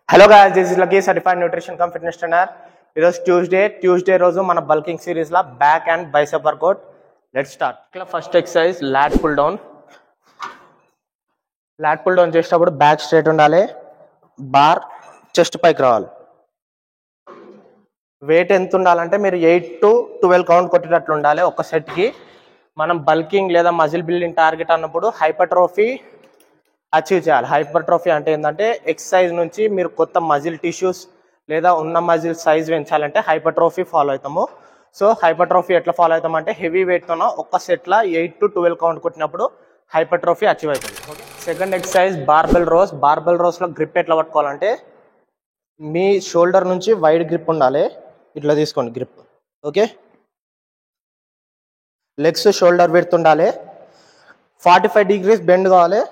Hello guys, this is Lucky, certified nutrition cum fitness trainer. It was Tuesday రోజు మన bulking series law back and bicep workout. Let's start. First exercise lat pull down. Lat pull down చేసేటప్పుడు back straight ఉండాలి, bar chest పైకి రావాలి. Wait ఎంత ఉండాలంటే మీరు 8 to 12 count కొట్టేటట్లు ఉండాలి ఒక సెట్ కి. మనం బల్కింగ్ లేదా మజిల్ బిల్డింగ్ టార్గెట్ అన్నప్పుడు హైపర్ట్రోఫీ అచీవ్ చేయాలి. హైపర్ట్రోఫీ అంటే ఏంటంటే ఎక్సర్సైజ్ నుంచి మీరు కొత్త మజిల్ టిష్యూస్ లేదా ఉన్న మజిల్ సైజ్ పెంచాలంటే హైపర్ట్రోఫీ ఫాలో అవుతాము. సో హైపర్ట్రోఫీ ఎట్లా ఫాలో అవుతామంటే హెవీ వెయిట్తోనో ఒక్క సెట్లో 8 to 12 కౌంట్ కొట్టినప్పుడు హైపర్ట్రోఫీ అచీవ్ అవుతుంది. Second exercise barbell rows. Barbell రోస్లో గ్రిప్ ఎట్లా పట్టుకోవాలంటే మీ షోల్డర్ నుంచి వైడ్ గ్రిప్ ఉండాలి, ఇట్లా తీసుకోండి grip. Okay, legs shoulder width ఉండాలి, 45 degrees బెండ్ కావాలి,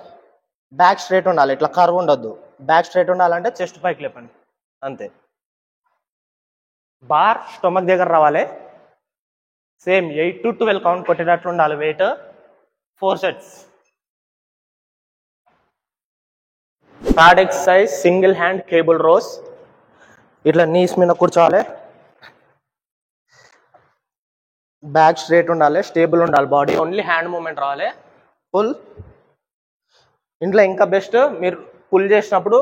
బ్యాక్ స్ట్రైట్ ఉండాలి, ఇట్లా కర్వ్ ఉండొద్దు. బ్యాక్ స్ట్రైట్ ఉండాలంటే చెస్ట్ పైకి లేపండి అంతే. బార్ స్టొమక్ దగ్గర రావాలి, సేమ్ 8 to 12 కౌంట్ కొట్టేటట్లు ఉండాలి weight. 4 sets. Third exercise single hand cable rows. ఇట్లా నీస్ మీద కూర్చోవాలి, బ్యాక్ స్ట్రైట్ ఉండాలి, స్టేబుల్ ఉండాలి బాడీ, ఓన్లీ హ్యాండ్ మూమెంట్ రావాలి. పుల్. ఇంట్లో ఇంకా బెస్ట్ మీరు పుల్ చేసినప్పుడు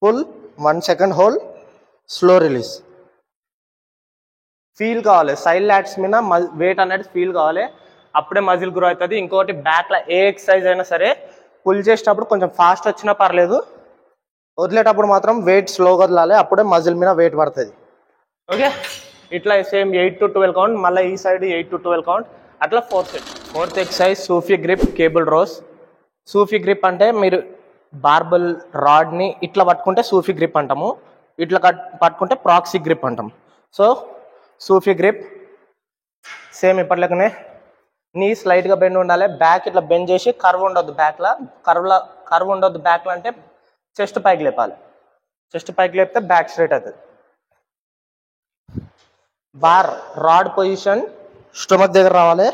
pull 1 second hold, slow release. Feel కావాలి, సైడ్ లాట్స్ మీద వెయిట్ అనేది ఫీల్ కావాలి, అప్పుడే మజిల్ గ్రో అవుతుంది. ఇంకోటి బ్యాక్లో ఏ ఎక్సర్సైజ్ అయినా సరే పుల్ చేసేటప్పుడు కొంచెం ఫాస్ట్ వచ్చినా పర్లేదు, వదిలేటప్పుడు మాత్రం వెయిట్ స్లోగా వదలాలి, అప్పుడే మజిల్ మీద వెయిట్ పడుతుంది. ఓకే, ఇట్లా సేమ్ 8 to 12 కౌంట్, మళ్ళీ ఈ సైడ్ 8 to 12 కౌంట్, అట్లా 4 sets. ఫోర్త్ ఎక్సర్సైజ్ సూఫీ గ్రిప్ కేబుల్ రోస్. సూఫీ గ్రిప్ అంటే మీరు బార్బల్ రాడ్ని ఇట్లా పట్టుకుంటే సూఫీ గ్రిప్ అంటాము, ఇట్లా పట్టుకుంటే ప్రాక్సీ గ్రిప్ అంటాం. సో సూఫీ గ్రిప్ సేమ్ ఇప్పటిలాగానే నీ స్లైట్గా బెండ్ ఉండాలి, బ్యాక్ ఇట్లా బెండ్ చేసి కర్వ్ ఉండొద్దు బ్యాక్లో. కర్వ్ ఉండొద్దు బ్యాక్లో అంటే చెస్ట్ పైకి లేపాలి, చెస్ట్ పైకి లేపితే బ్యాక్ స్ట్రైట్ అవుతుంది. బార్ రాడ్ పొజిషన్ స్టొమక్ దగ్గర రావాలి,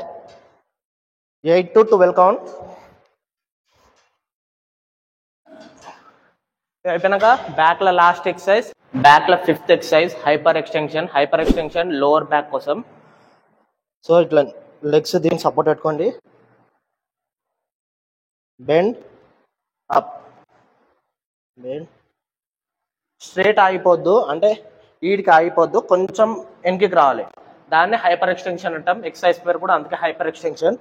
8 to 12 కౌంట్. అయిపోయినాక బ్యాక్లో లాస్ట్ ఎక్సర్సైజ్, బ్యాక్లో 5th exercise hyperextension. Hyperextension lower back కోసం. సో ఇట్లా లెగ్స్ దీన్ని సపోర్ట్ పెట్టుకోండి, బెండ్ అప్, బెండ్. స్ట్రైట్ ఆగిపోద్దు అంటే ఈడికి ఆగిపోద్దు, కొంచెం వెనక్కి రావాలి, దాన్ని హైపర్ ఎక్స్టెన్షన్ అంటాం. ఎక్సర్సైజ్ పేరు కూడా అందుకే హైపర్ ఎక్స్టెన్షన్.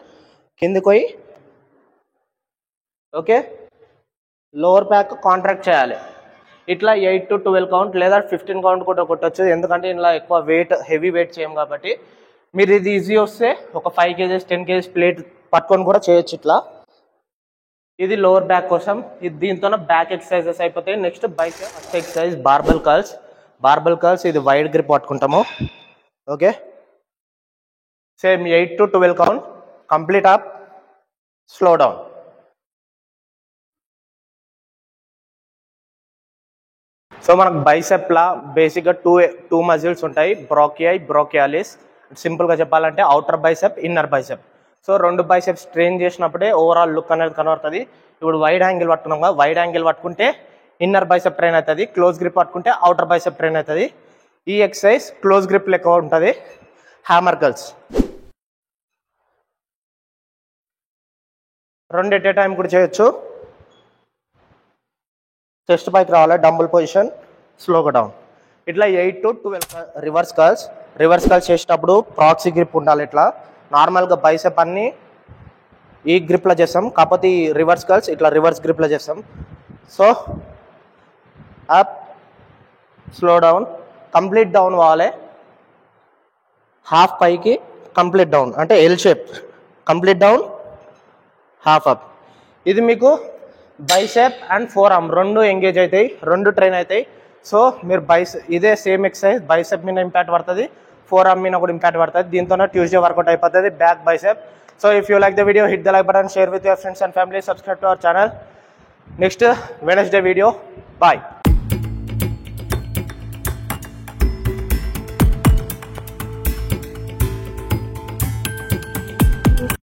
కిందికి పోయి ఓకే, లోవర్ బ్యాక్ కాంట్రాక్ట్ చేయాలి. ఇట్లా 8 to 12 కౌంట్ లేదా 15 కౌంట్ కూడా కొట్టచ్చు, ఎందుకంటే ఇలా ఎక్కువ వెయిట్ హెవీ వెయిట్ చేయం కాబట్టి. మీరు ఇది ఈజీ వస్తే ఒక 5 kgs 10 kgs ప్లేట్ పట్టుకొని కూడా చేయొచ్చు ఇట్లా. ఇది లోవర్ బ్యాక్ కోసం. ఇది దీంతో బ్యాక్ ఎక్సర్సైజెస్ అయిపోతాయి. Next bicep exercise barbell curls. Barbell curls ఇది వైడ్ గ్రిప్ పట్టుకుంటాము. Okay, same 8 to 12 count, complete up, slow down. So మనకు బైసెప్లా బేసిక్గా టూ మజిల్స్ ఉంటాయి, బ్రాకియాయి, బ్రాకియాలిస్. సింపుల్గా చెప్పాలంటే outer bicep, inner bicep. So 2 biceps train చేసినప్పుడే ఓవరాల్ లుక్ అనేది కనబడుతుంది. ఇప్పుడు వైడ్ యాంగిల్ పట్టుకున్నాం కదా, వైడ్ యాంగిల్ పట్టుకుంటే ఇన్నర్ బైసెప్ ట్రైన్ అవుతుంది, క్లోజ్ గ్రిప్ పట్టుకుంటే అవుటర్ బైసెప్ ట్రైన్ అవుతుంది. ఈ ఎక్సర్సైజ్ క్లోజ్ గ్రిప్ లెక్క ఉంటుంది. Hammer curls 2 at a time కూడా చేయొచ్చు. చెస్ట్ పైకి రావాలి, డంబుల్ పొజిషన్, స్లోగా డౌన్. ఇట్లా 8 to 12 reverse curls. Reverse curls చేసేటప్పుడు ప్రాక్సీ గ్రిప్ ఉండాలి. ఇట్లా నార్మల్గా బైసెప్ అన్ని ఈ గ్రిప్లో చేస్తాం, కాకపోతే ఈ రివర్స్ కర్ల్స్ ఇట్లా రివర్స్ గ్రిప్లో చేస్తాం. So up, slow down, complete down అవ్వాలి, హాఫ్ పైకి, కంప్లీట్ డౌన్ అంటే L shape, complete down, half up. ఇది మీకు bicep and four arm 2 engage అవుతాయి, 2 ట్రైన్ అవుతాయి. సో మీరు ఇదే సేమ్ ఎక్సర్సైజ్ బైసెప్ మీద ఇంపాక్ట్ పడుతుంది, ఫోర్ ఆర్మ్ మీద కూడా ఇంపాక్ట్ పడుతుంది. దీంతోనే ట్యూస్డే వర్కౌట్ అయిపోతుంది back bicep. So if you like the video, hit the like button, share with your friends and family, subscribe to our channel. Next Wednesday video. Bye.